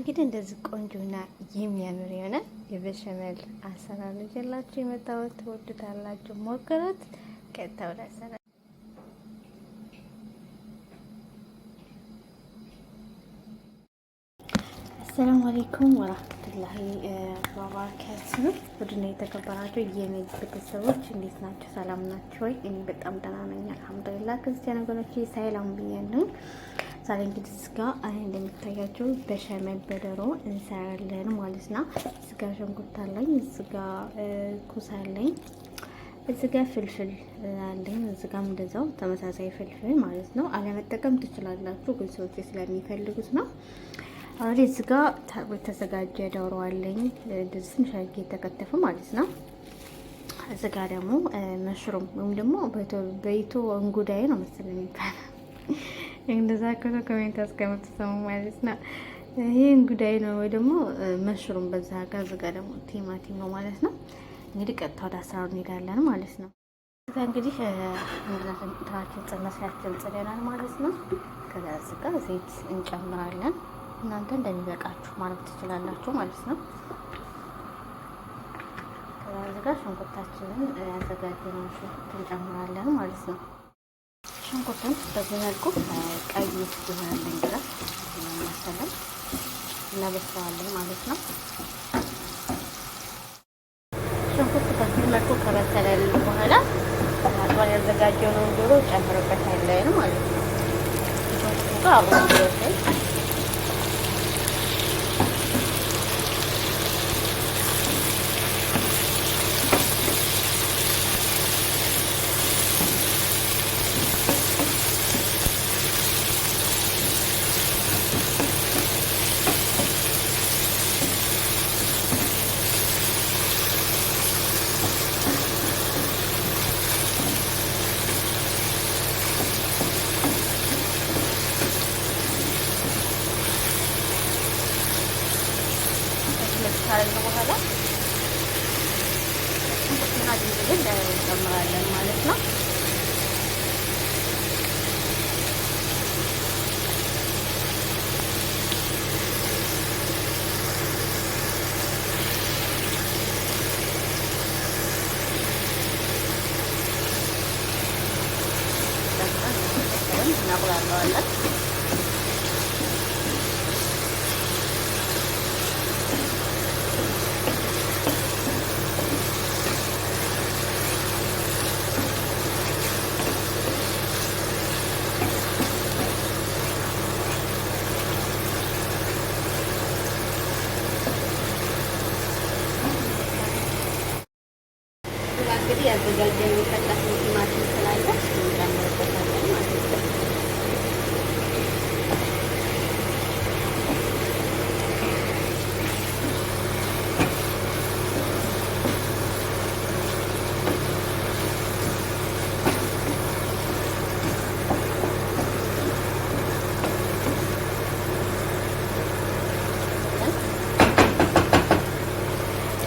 እንግዲህ እንደዚህ ቆንጆና የሚያምር የሆነ የበሸመል አሰራር ይዤላችሁ የመጣሁት ትወዱታላችሁ። ሞክሩት። ቀጥታ ወደ አሰራር። አሰላሙ አለይኩም ወራህመቱላሂ ወበረካቱሁ። ውድና የተከበራችሁ የኔ ቤተሰቦች እንዴት ናችሁ? ሰላም ናችሁ ወይ? እኔ በጣም ደህና ነኝ አልሐምዱሊላህ። ክርስቲያን ወገኖቼ ሰላም ብያለሁ። ዛሬ እንግዲህ ስጋ እንደምታያችሁ በሸመል በዶሮ እንሰራለን ማለት ነው። ስጋ ሽንኩርት አለኝ፣ ስጋ ኩስ አለኝ፣ ስጋ ፍልፍል አለኝ። ስጋም እንደዛው ተመሳሳይ ፍልፍል ማለት ነው። አለመጠቀም ትችላላችሁ፣ ግን ሰዎች ስለሚፈልጉት ነው። አሁን ስጋ የተዘጋጀ ዶሮ አለኝ፣ እንደዚህ ትንሽ አድርጌ የተከተፈ ማለት ነው። ስጋ ደግሞ መሽሩም ወይም ደግሞ በይቶ እንጉዳይ ነው መሰለኝ የሚባለው እንደዛ ከሆነ ኮሜንት አስቀምጡ ማለት ነው። ይሄ እንጉዳይ ነው ወይ ደግሞ መሽሩም በዛ ጋር ዝጋ ደግሞ ቲማቲም ነው ማለት ነው። እንግዲህ ቀጥታ ወደ አሰራሩ እንሄዳለን ማለት ነው። ከዛ እንግዲህ እንትናችን ጽነሳችን ጽደናል ማለት ነው። ከዛ ዝጋ ዘይት እንጨምራለን። እናንተ እንደሚበቃችሁ ማድረግ ትችላላችሁ ማለት ነው። ከዛ ዝጋ ሽንኩርታችንን ያዘጋጀነውን ሽንኩርት እንጨምራለን ማለት ነው። ሽንኩርቱን በዚህ መልኩ ቀይ እስኪሆንልን ድረስ ማሰለም እናበስለዋለን ማለት ነው። ሽንኩርቱ በዚህ መልኩ ከበሰለልን በኋላ አጥበን ያዘጋጀነውን ዶሮ ጨምርበታለን ማለት ነው። ሽንኩርቱ ጋር አብሮ እንዲበስል ካረግን በኋላ ሽንኩርትና ዝንጅብል እንጨምራለን ማለት ነው። እናቁላለዋለን። እንግዲህ ያዘጋጀን የፈለግነው ቲማቲም ስላለ እንጨምርበታለን ማለት ነው።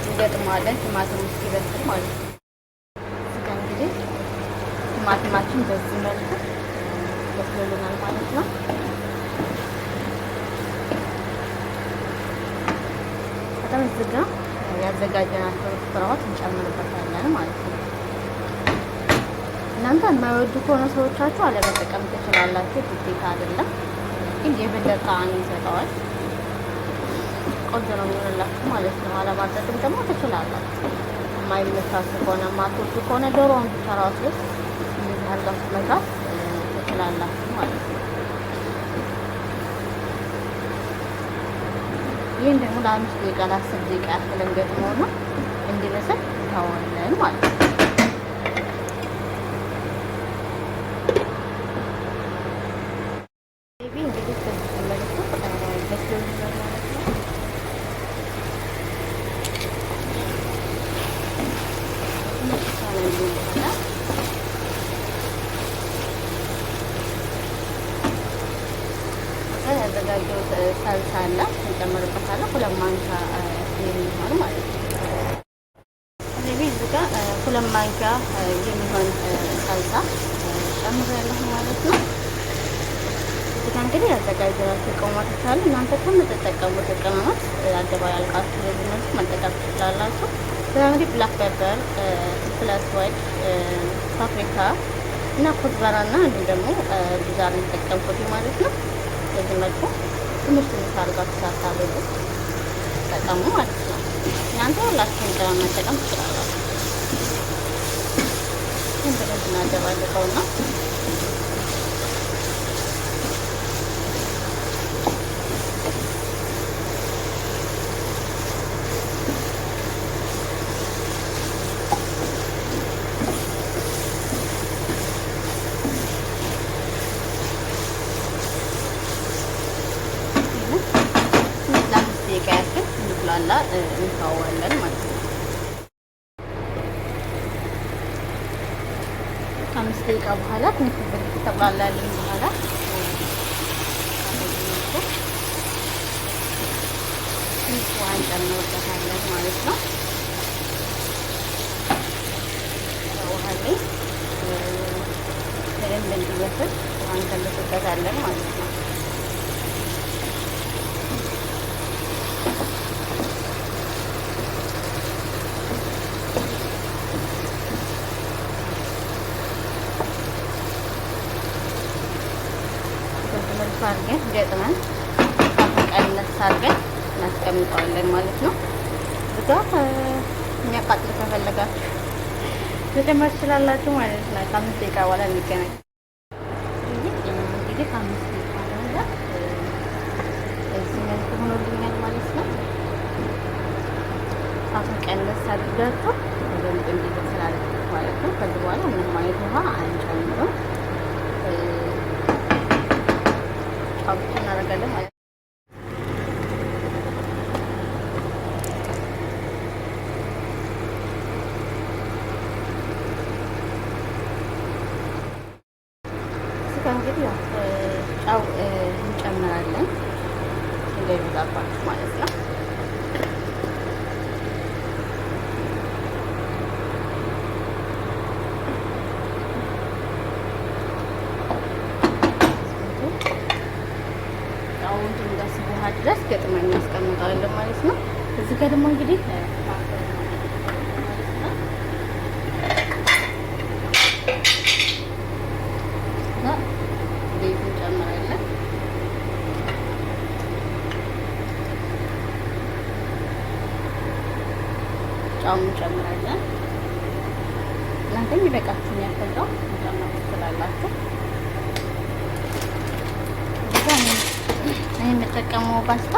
እንገጥመዋለን ቲማቲም እስኪበስል ማለት ነው። ቲማቲማችን በዚህ መልኩ በስሎልናል ማለት ነው። በጣም እዚህ ጋር ያዘጋጀናቸው ስራዎች እንጨምርበታለን ማለት ነው። እናንተ የማይወዱ ከሆነ ሰዎቻችሁ አለመጠቀም ትችላላችሁ፣ ግዴታ አይደለም። ግን የበለጠ ጣዕም ይሰጠዋል፣ ቆንጆ ነው የሚሆንላችሁ ማለት ነው። አለማድረግም ደግሞ ትችላላችሁ። የማይመቻችሁ ከሆነ የማትወዱ ከሆነ ዶሮውን ብቻ ራሱ አድርጋችሁ መስራት ትችላላችሁ ማለት ነው። ይህን ደግሞ ለ5 ደቂቃ ለ10 ደቂቃ ያክል እንገጥመውና እንዲበስል እንተዋለን ማለት ነው። እንግዲህ መልኩ በስሎልናል ማለት ነው። ያዘጋጀው ሳልሳ አለ እንጨምርበታለን። 2 ማንኪያ የሚሆን ማለት ነው። ስለዚህ እዚህ ጋር 2 ማንኪያ የሚሆን ሳልሳ ጨምሬያለሁ ማለት ነው። እዚህ ጋር እንግዲህ ያዘጋጀናቸው ቅመሞች አሉ። እናንተ ከምትጠቀሙት ቅመሞች አደባልቃችሁ በዚህ መልኩ መጠቀም ትችላላችሁ። እንግዲህ ብላክ ፔፐር፣ ፍልፍል አስዋድ፣ ፓፕሪካ እና ኮዝበራና እንዲሁም ደግሞ ቢዛር የተጠቀምኩት ማለት ነው። በዚህ መልኩ ትንሽ አድርጋችሁ ሳታበዙ ተጠቀሙ ማለት ነው። እናንተ ሁላችሁም ቅመም መጠቀም ትችላላችሁ። እንደዚህ እናደባልቀውና ያክል እንቁላላ እንተዋለን ማለት ነው። ከ5 ደቂቃ በኋላ ትንሽ ተቁላላልን በኋላ ትንሽ ውሃ እንጨምርበታለን ማለት ነው። ውሃ ላይ በደንብ እንዲበስል ውሃ እንጨምርበታለን ማለት ነው። አድርገን ገጥመን ቀነስ አድርገን እናስቀምጠዋለን ማለት ነው። እዛ የሚያቃጥል ከፈለጋችሁ መጨመር ትችላላችሁ ማለት ነው። ከ5 ደቂቃ በኋላ እንገናኝ። እንግዲህ ከ5 ደቂቃ በኋላ እዚህ መልኩ ሆኖልኛል ማለት ነው። አሁን ቀነስ አድርጋችሁ በደንብ እንዲበስል አድርጋችሁ ማለት ነው። ከዚህ በኋላ ምንም አይነት ውሃ አንጨምርም። ብቻ እናደርጋለን ማለት ነው። እዚህ ጋር እንግዲህ ጨው እንጨምራለን እንዳይበዛባችሁ ማለት ነው። ድረስ ገጥመን እናስቀምጠዋለን ማለት ነው። እዚህ ጋር ደግሞ እንግዲህ ዘይት እንጨምራለን። ጨው እንጨምራለን። እናንተ የሚበቃችሁን ያክል ጨው መጨመር ትችላላችሁ። እኔ የምጠቀመው ፓስታ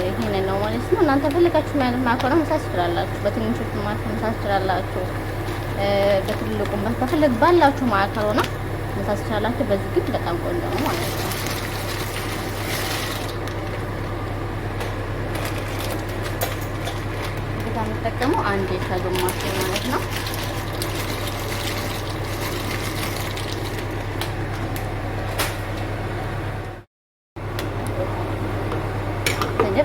ይሄንን ነው ማለት ነው። እናንተ ፈልጋችሁ ማለት ማካሮኒ መስራት ትችላላችሁ። በትንሹ ማካሮኒ መስራት ትችላላችሁ። በትልቁም በፈለግ ባላችሁ ማካሮኒ መስራት ትችላላችሁ። በዚህ ግን በጣም ቆንጆ ነው ማለት ነው። እዚህ ጋር የምጠቀመው አንድ የሻይ ግማሽ ማለት ነው።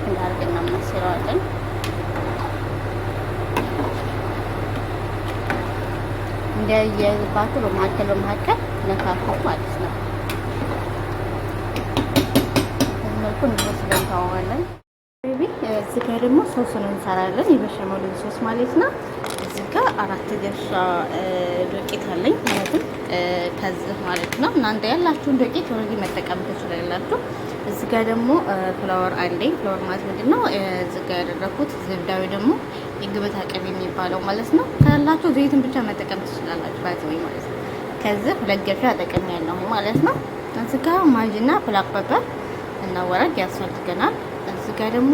እንዳርገን እናማስለዋለን። እንዳያይዝባችሁ በመካከል ነካኩ ማለት ነው። በዚህ መልኩ እንዲበስል እንተዋዋለን። እዚህ ጋር ደግሞ ሶስን እንሰራለን። የበሸመሉ ሶስ ማለት ነው። እዚህ ጋር 4 ድርሻ ዱቄት አለኝ ማለትም ከዚህ ማለት ነው። እናንተ ያላችሁን ዱቄት ወረዲ መጠቀም ትችላላችሁ። እዚህ ጋር ደግሞ ፍላወር አለኝ። ፍላወር ማለት ምንድነው? እዚህ ጋር ያደረኩት ዝብዳዊ ደግሞ የገበታ ቅቤ የሚባለው ማለት ነው። ካላችሁ ዘይትን ብቻ መጠቀም ትችላላችሁ ባትወይ ማለት ነው። ከዚህ 2 ገፊ አጠቀም ያለው ማለት ነው። እዚህ ጋር ማጅና ብላክ ፔፐር እና ወረድ ያስፈልገናል። እዚህ ጋር ደግሞ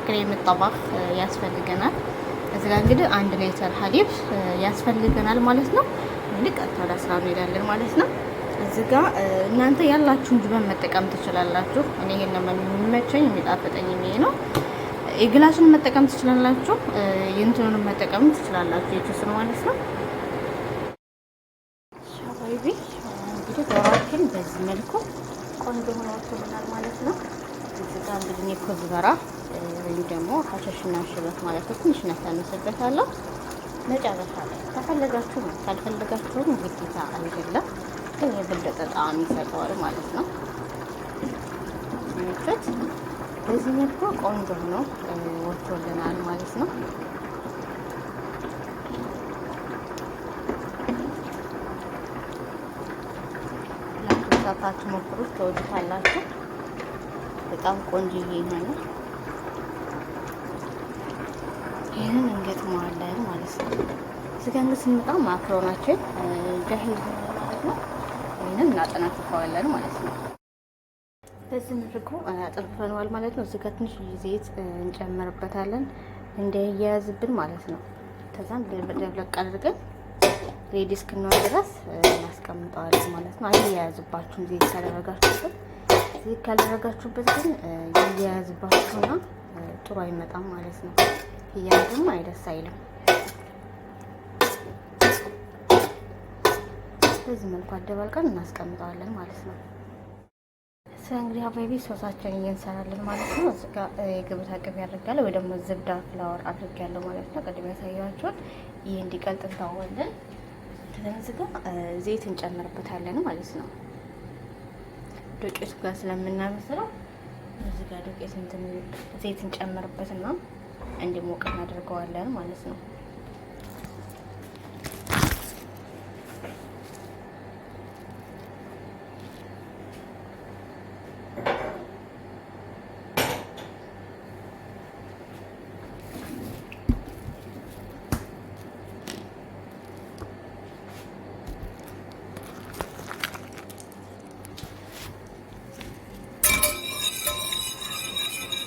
ክሬም ጠባፍ ያስፈልገናል። እዚህ ጋር እንግዲህ 1 ሊትር ሀሊብ ያስፈልገናል ማለት ነው። እንግዲህ ቀጥታ ወደ ስራ እንሄዳለን ማለት ነው። እዚህ ጋር እናንተ ያላችሁን ጅበን መጠቀም ትችላላችሁ። እኔ ይሄን ነው የሚመቸኝ የሚጣፍጠኝ ይሄ ነው። የግላሱን መጠቀም ትችላላችሁ። የእንትኑን መጠቀም ትችላላችሁ። የጁስን ማለት ነው። ሻባይቢ እንግዲህ ዶሮችን በዚህ መልኩ ቆንጆ ሆኖ ወጥቶልናል ማለት ነው። እዚህ ጋር እንግዲህ ኮዝበራ ወይም ደግሞ ሀሸሽና ሽበት ማለት ነው ትንሽ እናሳንስበታለሁ መጨረሻ ላይ ከፈለጋችሁ ነው፣ ካልፈለጋችሁ ግዴታ አይደለም። ግን የበለጠ ጣዕም ይሰጠዋል ማለት ነው። እንዳያችሁት በዚህ መልኩ ቆንጆ ነው ወጥቶልናል ማለት ነው። ሰርታችሁ ሞክሩት፣ ትወዱታላችሁ። በጣም ቆንጆዬ የሆነ ይህንን እንገጥመዋለን ማለት ነው። እዚህ ጋር ስንመጣ ማክሮናችን ጃሂዝ ማለት ነው። ይህንን እናጠናፍፈዋለን ማለት ነው። በዚህ መልኩ አጥንፈነዋል ማለት ነው። እዚህ ጋር ትንሽ ዘይት እንጨምርበታለን እንዳይያያዝብን ማለት ነው። ከዛም ደብለቅ አድርገን ሬዲ እስክንሆን ድረስ እናስቀምጠዋለን ማለት ነው። አያያዝባችሁም ዘይት ካደረጋችሁበት። ዘይት ካደረጋችሁበት ግን ይያያዝባችሁና ጥሩ አይመጣም ማለት ነው። ይያያዝም አይደስ አይልም። በዚህ መልኩ አደባልቀን እናስቀምጠዋለን ማለት ነው። እንግዲህ አባይቢ ሶሳችንን እንሰራለን ማለት ነው። እዚህ ጋር የገበታ ቅቤ አድርጋለሁ ወይ ደግሞ ዝብዳ ፍላወር አድርጋለሁ ማለት ነው። ቀድሜ ያሳያችኋል። ይሄ እንዲቀልጥ እንተዋለን። እዚህ ጋር ዘይት እንጨምርበታለን ማለት ነው። ዱቄቱ ጋር ስለምናበስለው እዚህ ጋር ዱቄት ዘይት እንጨምርበትና እንዲሞቅ እናደርገዋለን ማለት ነው።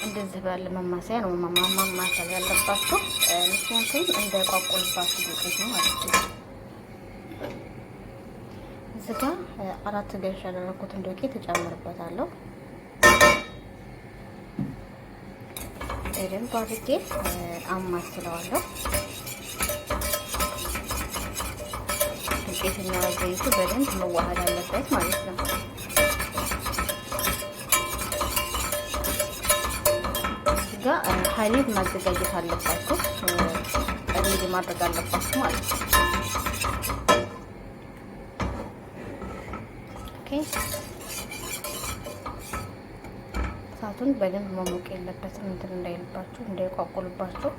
እንደዚህ ባለ መማሰያ ነው ማማሰል ያለባችሁ፣ ምክንያቱም እንደ ቋቁልባችሁ ዱቄት ነው ማለት ነው። እዚህ ጋር 4 ገሽ ያደረኩትን ዱቄት እጨምርበታለሁ። በደንብ አድርጌ አማስለዋለሁ። ዱቄትና ዘይቱ በደንብ መዋሃድ አለበት ማለት ነው። ጋር ሀሊብ ማዘጋጀት አለባችሁ፣ ቀድሜ ማድረግ አለባችሁ ማለት ነው። ኦኬ እሳቱን በደንብ መሞቅ የለበትም፣ እንትን እንዳይልባችሁ፣ እንዳይቋቁልባችሁ።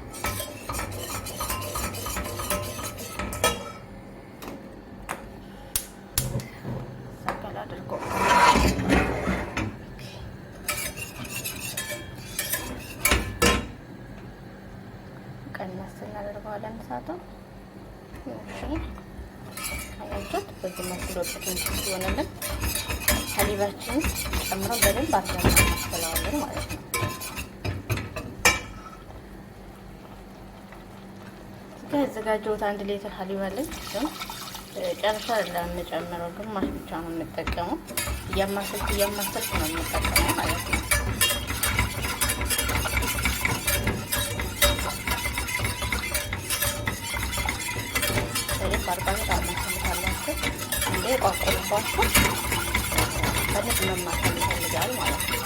ሰቀል አድርጎ ቀነስ እናደርገዋለን እሳቱን። እሺ አያችሁት? በዚህ መልኩ ዶቄቱን ሲሆንልን ሀሊባችንን ጨምረን በደንብ አድርገን እናስፈላዋለን ማለት ነው። እዚህ ያዘጋጀሁት 1 ሊትር ሀሊብ አለኝ። ጨርሻ አይደለም የምጨምረው፣ ግማሽ ብቻ ነው የምጠቀመው። እያማሰልኩ ነው የምጠቀመው ማለት ነው። ባርባታ ታማስልታላችሁ እንዴ ቋቁልባችሁ በደንብ መማሰል ይፈልጋል ማለት ነው።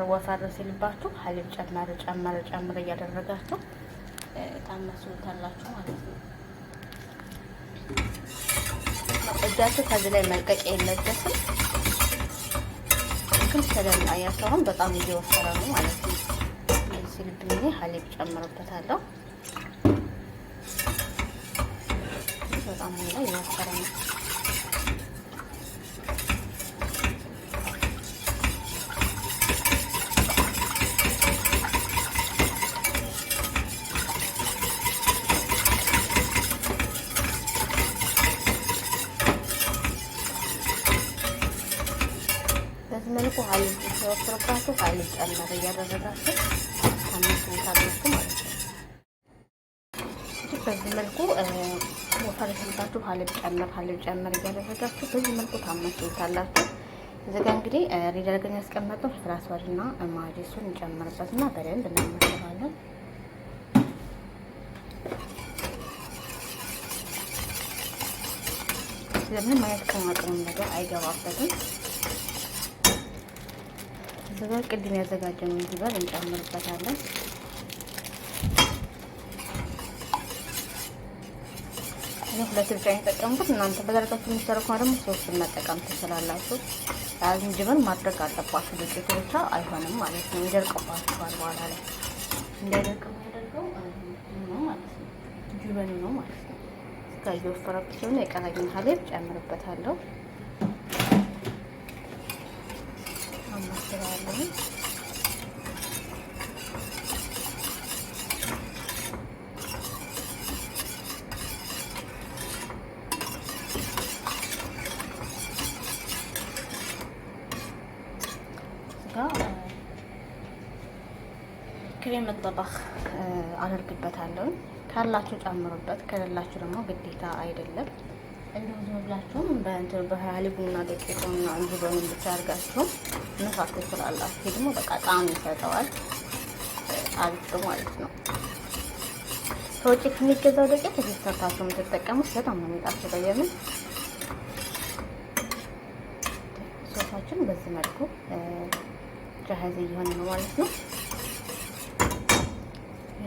ወፈር ሲልባችሁ ሀሊብ ጨመር እያደረጋችሁ ታማስሉታላችሁ ማለት ነው። እጃችሁ ከዚህ ላይ መልቀቅ የለበትም። ግን ስለላ ያሰውን በጣም እየወፈረ ነው ማለት ነው። ሲልብኝ ሀሊብ ጨምርበታለሁ። በጣም ላይ እየወፈረ ነው። መልኩ ሀሊብ ሲወፍርባችሁ ሀሊብ ጨመር እያደረጋችሁ ታምሱታላችሁ ማለት ነው። በዚህ መልኩ ወፈር ሲልባችሁ ሀሊብ ጨመር እያደረጋችሁ በዚህ መልኩ ታምሱታላችሁ። እዚህ ጋር እንግዲህ ሬዲ አድርገን ያስቀመጥነው ፍራስዋድና ማጂሱን እንጨምርበትና በደንብ እናመሰራለን። ስለምን ማየት ከማቅረብ ነገር አይገባበትም። እዚህ ጋር ቅድም ያዘጋጀነው እንዲባል እንጨምርበታለን። ሁለት ብቻ የተጠቀምኩት። እናንተ በደረቃችሁ የሚሰሩ ከሆነ ደግሞ ሶስቱን መጠቀም ትችላላችሁ። ዝንጅብል ማድረግ አለባችሁ። ዱቄቱ ብቻ አይሆንም ማለት ነው። ይደርቅባችኋል በኋላ ላይ እንዳይደርቅ የሚያደርገው ነው ማለት ነው። ጅበኑ ነው ማለት ነው። እስከ እየወፈረብኝ ሲሆን የቀረኝን ሀሊብ ጨምርበታለሁ። አማስለዋለሁ። ክሬም ጠባኽ አደርግበታለሁ። ካላችሁ ጨምሩበት፣ ከሌላችሁ ደግሞ ግዴታ አይደለም። እንደው ዝም ብላችሁም በእንትን በሀሊቡና ዱቄቱና ጅበኑን ብቻ አድርጋችሁ መስራት ትችላላችሁ። ይሄ ደግሞ በቃ ጣዕም ይሰጠዋል፣ አሪፍ ማለት ነው። ከውጭ ከሚገዛው ዱቄት እዚህ ሰርታችሁ የምትጠቀሙት በጣም ነው የሚጣፍጠው። የምን ሶሳችን በዚህ መልኩ ጃሃዝ እየሆነ ነው ማለት ነው።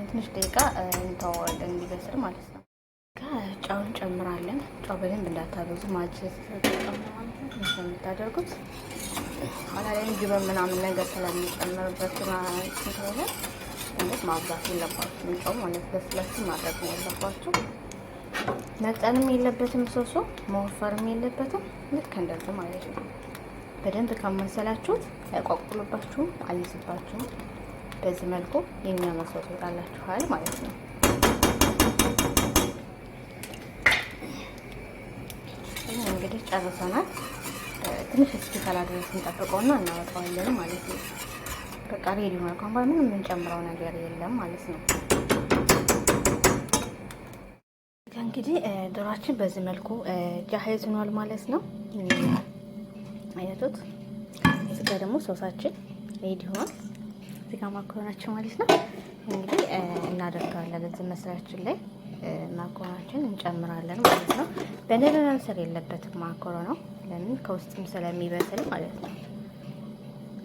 ትንሽ ደቂቃ እንተዋዋለን እንዲበስል ማለት ነው። ጨውን ጨምራለን። ጨው በደንብ እንዳታበዙ ማለት ነው የምታደርጉት። ኋላ ላይ ጅበን ምናምን ነገር ስለሚጨምርበት ስለሆነ እንዴት ማብዛት የለባችሁም። ጨው ማለት ለስለስ ማድረግ ነው ያለባችሁ። መጠንም የለበትም ሶሶ መወፈርም የለበትም። ልክ እንደዚህ ማለት ነው። በደንብ ካመሰላችሁት አይቋቁሉባችሁም፣ አይዝባችሁም። በዚህ መልኩ የሚያመሰሉ ይጣላችኋል ማለት ነው። እንግዲህ ጨርሰናል። ትንሽ እስኪፈላ ድረስ እንጠብቀውና እናወጣዋለን ማለት ነው። በቃ ሬዲ ሆነ። እንኳን ምንም የምንጨምረው ነገር የለም ማለት ነው። እንግዲህ ዶሯችን በዚህ መልኩ ጃሄዝ ሆኗል ማለት ነው። አያቱት። እዚህ ጋር ደግሞ ሶሳችን ሬዲ ሆኗል። እዚህ ጋር ማኮናችን ማለት ነው። እንግዲህ እናደርጋለን እዚህ መስሪያችን ላይ ማኮናችን እንጨምራለን ማለት ነው። በነገር መብሰል የለበትም ማኮሮ ነው። ለምን ከውስጥም ስለሚበስል ማለት ነው።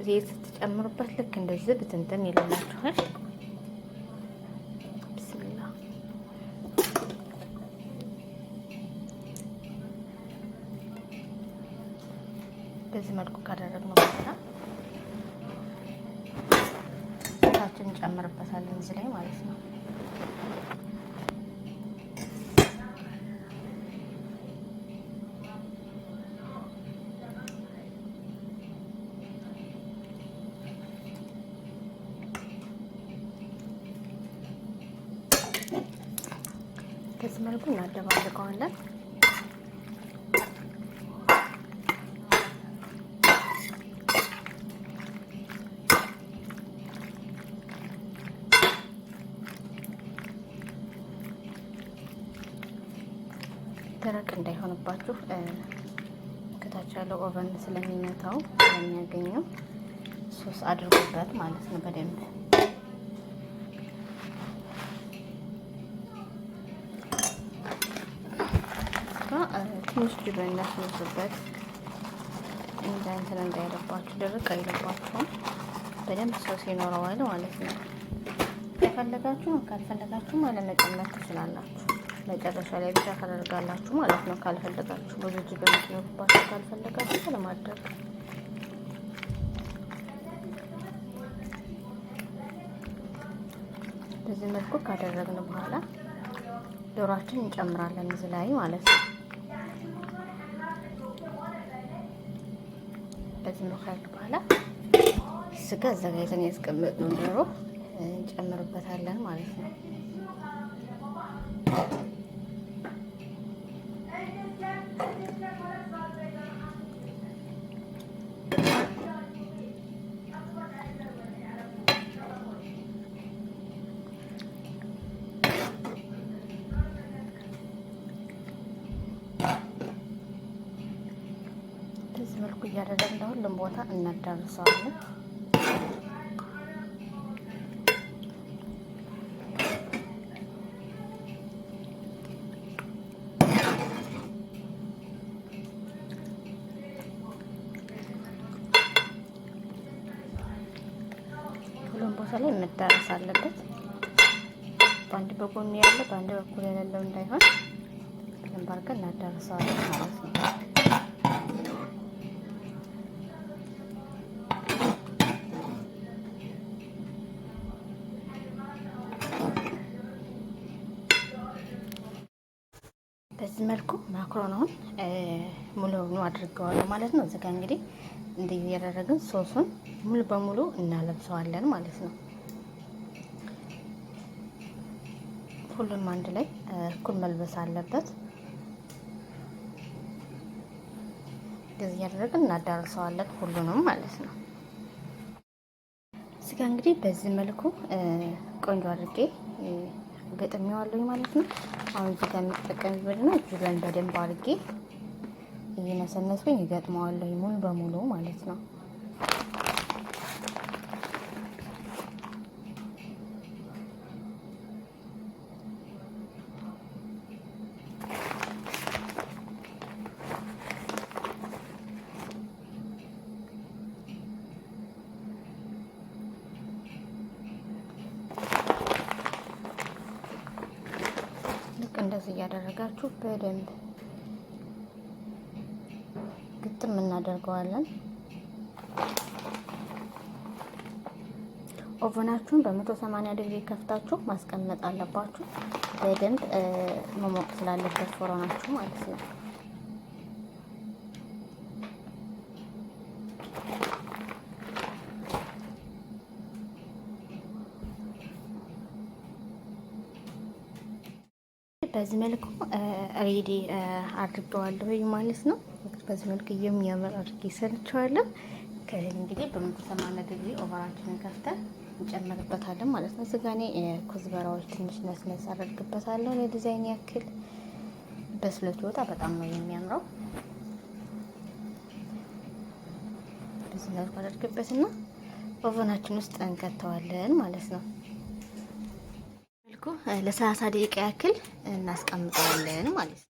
ዘይት ስትጨምሩበት ልክ እንደዚህ ብትንትን ይልላችኋል። ቢስሚላህ በዚህ መልኩ ካደረግነው በኋላ ታችን እንጨምርበታለን እዚህ ላይ ማለት ነው። በዚህ መልኩ እናደባልቀዋለን። ደረቅ እንዳይሆንባችሁ ከታች ያለው ኦቨን ስለሚመታው ስለሚያገኘው ሶስ አድርጉበት ማለት ነው በደንብ ትንሽ ጅበን እንዳትነሱበት እንትን እንዳይለባችሁ ድርቅ አይለባችሁም። በደንብ ሶስ ይኖረዋል ማለት ነው። ከፈለጋችሁ ካልፈለጋችሁ ማለት መጨመር ትችላላችሁ። መጨረሻ ላይ ብቻ ታደርጋላችሁ ማለት ነው። ካልፈለጋችሁ ብዙ ጅበን ትኖርባችሁ ካልፈለጋችሁ ለማድረግ በዚህ መልኩ ካደረግን በኋላ ዶሯችን እንጨምራለን እዚህ ላይ ማለት ነው። በዚህ መልኩ በኋላ ስጋ አዘጋጅተን ያስቀመጥነው ዶሮ እንጨምርበታለን ማለት ነው። በዚህ መልኩ እያደረግን ሁሉም ቦታ እናዳርሰዋለን። ሁሉም ቦታ ላይ መዳረስ አለበት። በአንድ በጎን ያለ በአንድ በኩል የሌለው እንዳይሆን በደንብ አድርገን እናዳርሰዋለን ማለት ነው። በዚህ መልኩ ማክሮናውን ሙሉ አድርገዋለሁ ማለት ነው። እዚህ ጋር እንግዲህ እንዲህ እያደረግን ሶሱን ሙሉ በሙሉ እናለብሰዋለን ማለት ነው። ሁሉንም አንድ ላይ እኩል መልበስ አለበት። እንደዚህ እያደረግን እናዳርሰዋለን ሁሉንም ማለት ነው። እዚህ ጋር እንግዲህ በዚህ መልኩ ቆንጆ አድርጌ ገጥሜዋለሁ ማለት ነው። አሁን እዚህ ጋር የምጠቀምበት ነው። እዚህ ላይ በደንብ አድርጌ እየነሰነስኩኝ ይገጥመዋለሁ ሙሉ በሙሉ ማለት ነው። እንደዚህ እያደረጋችሁ በደንብ ግጥም እናደርገዋለን። ኦቨናችሁን በ180 ዲግሪ ከፍታችሁ ማስቀመጥ አለባችሁ። በደንብ መሞቅ ስላለበት ፎሮናችሁ ማለት ነው። በዚህ መልኩ ሬዲ አድርገዋለሁ ማለት ነው። በዚህ መልኩ የሚያምር አድርጌ ሰርቼዋለሁ። ከዚህ እንግዲህ በ180 ዲግሪ ኦቨናችንን ከፍተን እንጨምርበታለን ማለት ነው። እዚህ ጋር እኔ ኩዝበራዎች ትንሽ ነስነስ አደርግበታለሁ ለዲዛይን ያክል። በስለቱ ወጣ በጣም ነው የሚያምረው። በዚህ መልኩ አደርግበትና ኦቨናችን ውስጥ እንከተዋለን ማለት ነው። ለ30 ደቂቃ ያክል እናስቀምጠዋለን ማለት ነው።